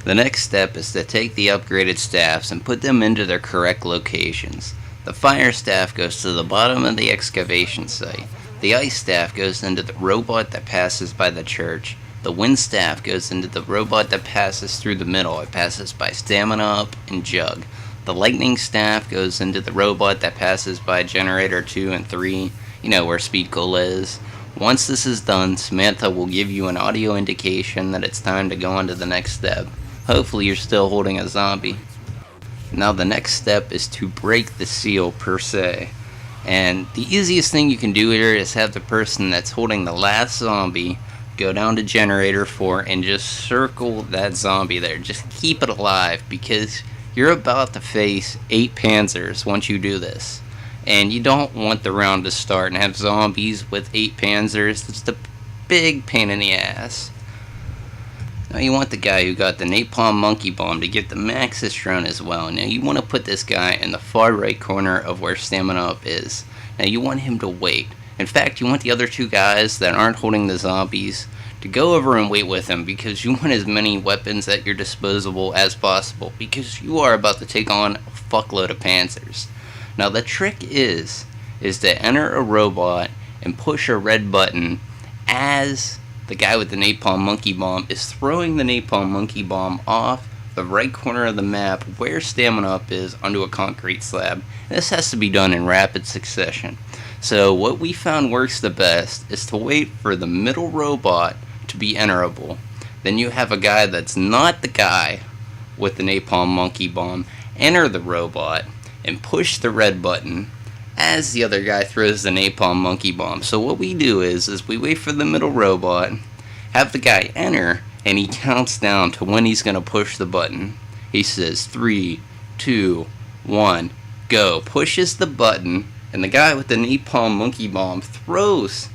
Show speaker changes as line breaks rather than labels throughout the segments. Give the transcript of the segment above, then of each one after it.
The next step is to take the upgraded staffs and put them into their correct locations. The fire staff goes to the bottom of the excavation site. The ice staff goes into the robot that passes by the church. The wind staff goes into the robot that passes through the middle. It passes by Stamina Up and Jug. The lightning staff goes into the robot that passes by Generator 2 and 3, where Speed Cola is. Once this is done, Samantha will give you an audio indication that it's time to go on to the next step. Hopefully you're still holding a zombie. Now the next step is to break the seal per se. And the easiest thing you can do here is have the person that's holding the last zombie go down to Generator 4 and just circle that zombie there. Just keep it alive because you're about to face 8 Panzers once you do this. And you don't want the round to start and have zombies with 8 Panzers. It's a big pain in the ass. Now you want the guy who got the Napalm Monkey Bomb to get the Maxis drone as well. Now you want to put this guy in the far right corner of where Stamina Up is. Now you want him to wait. In fact, you want the other 2 guys that aren't holding the zombies to go over and wait with him because you want as many weapons at your disposal as possible because you are about to take on a fuckload of Panzers. Now the trick is to enter a robot and push a red button as the guy with the Napalm Monkey Bomb is throwing the Napalm Monkey Bomb off the right corner of the map where Stamina Up is onto a concrete slab. And this has to be done in rapid succession. So what we found works the best is to wait for the middle robot to be enterable. Then you have a guy that's not the guy with the Napalm Monkey Bomb enter the robot and push the red button as the other guy throws the Napalm Monkey Bomb. So what we do is we wait for the middle robot, have the guy enter, and he counts down to when he's going to push the button. He says 3, 2, 1, go. Pushes the button, and the guy with the Napalm Monkey Bomb throws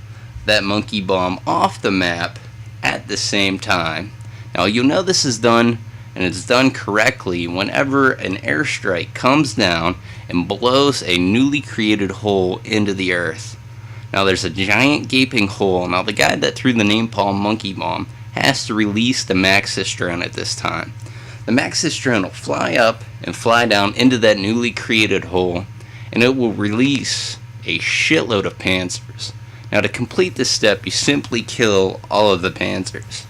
that monkey bomb off the map at the same time. Now you'll know this is done, and it's done correctly whenever an airstrike comes down and blows a newly created hole into the earth. Now there's a giant gaping hole. Now the guy that threw the Napalm Monkey Bomb has to release the Maxis drone at this time. The Maxis drone will fly up and fly down into that newly created hole, and it will release a shitload of Panzers. Now to complete this step, you simply kill all of the Panzers.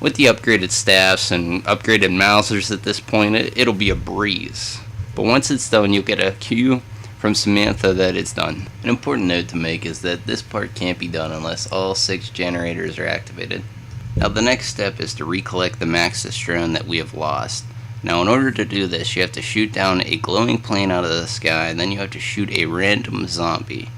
With the upgraded staffs and upgraded Mausers at this point, it'll be a breeze. But once it's done, you'll get a cue from Samantha that it's done. An important note to make is that this part can't be done unless all 6 generators are activated. Now the next step is to recollect the Maxis drone that we have lost. Now in order to do this, you have to shoot down a glowing plane out of the sky, and then you have to shoot a random zombie,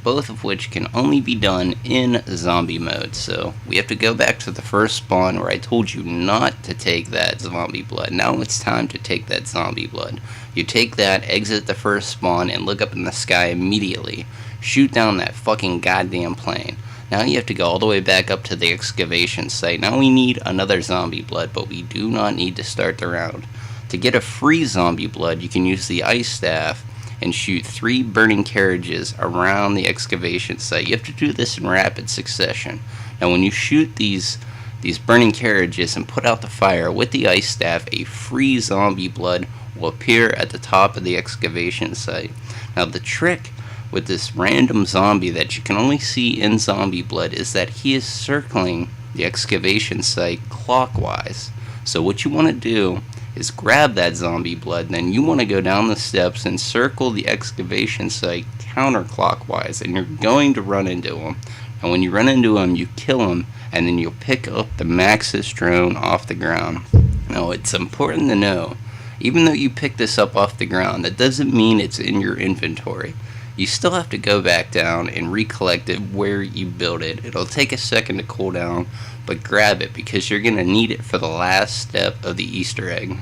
both of which can only be done in zombie mode. So we have to go back to the first spawn where I told you not to take that zombie blood. Now it's time to take that zombie blood. You take that, exit the first spawn, and look up in the sky immediately. Shoot down that fucking goddamn plane. Now you have to go all the way back up to the excavation site. Now we need another zombie blood, but we do not need to start the round. To get a free zombie blood, you can use the ice staff and shoot 3 burning carriages around the excavation site. You have to do this in rapid succession. Now when you shoot these burning carriages and put out the fire with the ice staff, a free zombie blood will appear at the top of the excavation site. Now the trick with this random zombie that you can only see in zombie blood is that he is circling the excavation site clockwise. So what you want to do is grab that zombie blood, then you want to go down the steps and circle the excavation site counterclockwise, and you're going to run into him. And when you run into him, you kill him, and then you'll pick up the Maxis drone off the ground. Now it's important to know, even though you pick this up off the ground, that doesn't mean it's in your inventory. You still have to go back down and recollect it where you built it. It'll take a second to cool down, but grab it because you're going to need it for the last step of the Easter egg.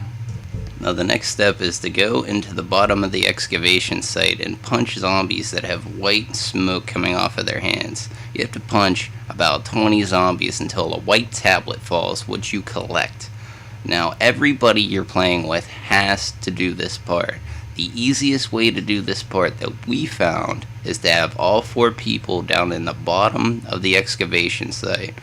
Now the next step is to go into the bottom of the excavation site and punch zombies that have white smoke coming off of their hands. You have to punch about 20 zombies until a white tablet falls, which you collect. Now everybody you're playing with has to do this part. The easiest way to do this part that we found is to have all 4 people down in the bottom of the excavation site.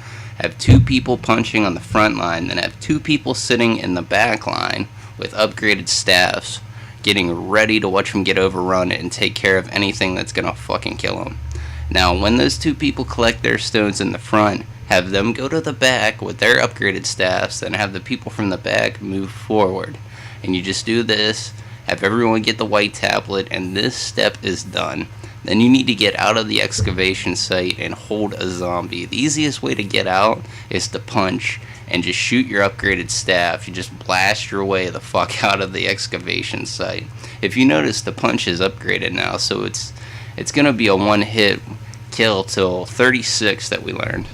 have 2 people punching on the front line, then have 2 people sitting in the back line with upgraded staffs, getting ready to watch them get overrun and take care of anything that's gonna fucking kill them. Now, when those 2 people collect their stones in the front, have them go to the back with their upgraded staffs, and have the people from the back move forward. And you just do this, have everyone get the white tablet, and this step is done. Then you need to get out of the excavation site and hold a zombie. The easiest way to get out is to punch and just shoot your upgraded staff. You just blast your way the fuck out of the excavation site. If you notice, the punch is upgraded now, so it's gonna be a one-hit kill till 36 that we learned.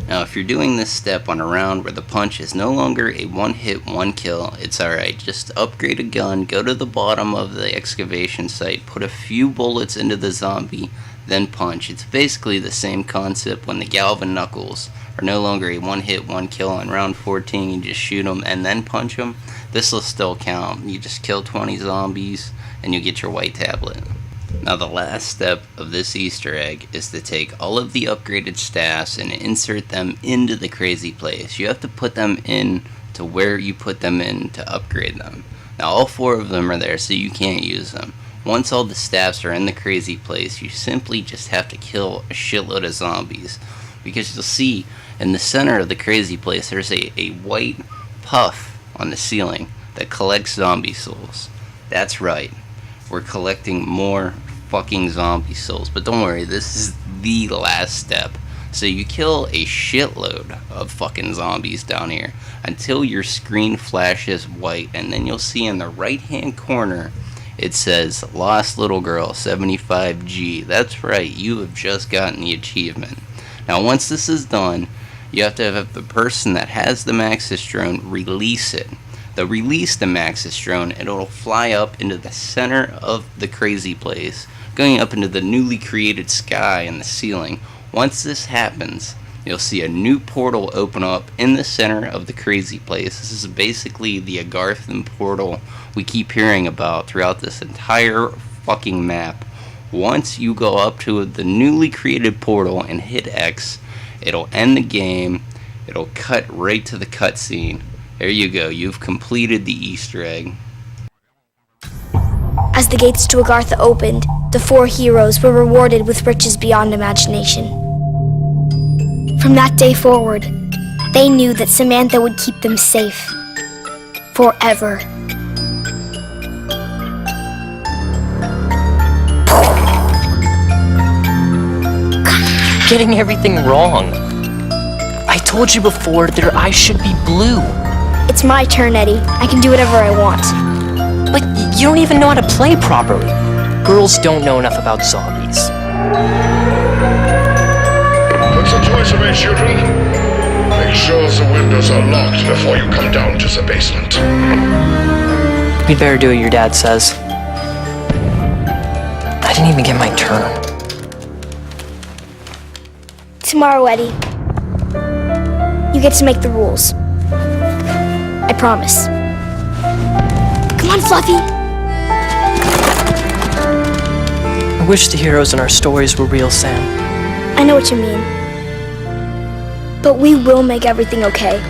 Now, if you're doing this step on a round where the punch is no longer a one-hit, one-kill, it's alright. Just upgrade a gun, go to the bottom of the excavation site, put a few bullets into the zombie, then punch. It's basically the same concept when the Galvin Knuckles are no longer a one-hit, one-kill. On round 14, you just shoot them and then punch them. This will still count. You just kill 20 zombies and you get your white tablet. Now, the last step of this Easter egg is to take all of the upgraded staffs and insert them into the crazy place. You have to put them in to where you put them in to upgrade them. Now, all 4 of them are there, so you can't use them. Once all the staffs are in the crazy place, you simply just have to kill a shitload of zombies. Because you'll see in the center of the crazy place, there's a white puff on the ceiling that collects zombie souls. That's right. We're collecting more fucking zombie souls. But don't worry, this is the last step. So you kill a shitload of fucking zombies down here until your screen flashes white, and then you'll see in the right hand corner it says Lost Little Girl 75G. That's right, you have just gotten the achievement. Now, once this is done, you have to have the person that has the Maxis drone release it. They'll release the Maxis drone and it'll fly up into the center of the crazy place, going up into the newly created sky and the ceiling. Once this happens, you'll see a new portal open up in the center of the crazy place. This is basically the Agarthan portal we keep hearing about throughout this entire fucking map. Once you go up to the newly created portal and hit X, it'll end the game. It'll cut right to the cutscene. There you go, you've completed the Easter egg.
As the gates to Agartha opened, the 4 heroes were rewarded with riches beyond imagination. From that day forward, they knew that Samantha would keep them safe. Forever.
You're getting everything wrong. I told you before their eyes should be blue.
It's my turn, Eddie. I can do whatever I want.
But you don't even know how to play properly. Girls don't know enough about zombies.
What's the choice of it, children? Make sure the windows are locked before you come down to the basement.
You'd better do what your dad says. I didn't even get my turn.
Tomorrow, Eddie, you get to make the rules. I promise. Come on, Fluffy!
I wish the heroes in our stories were real, Sam.
I know what you mean. But we will make everything okay.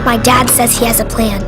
My dad says he has a plan.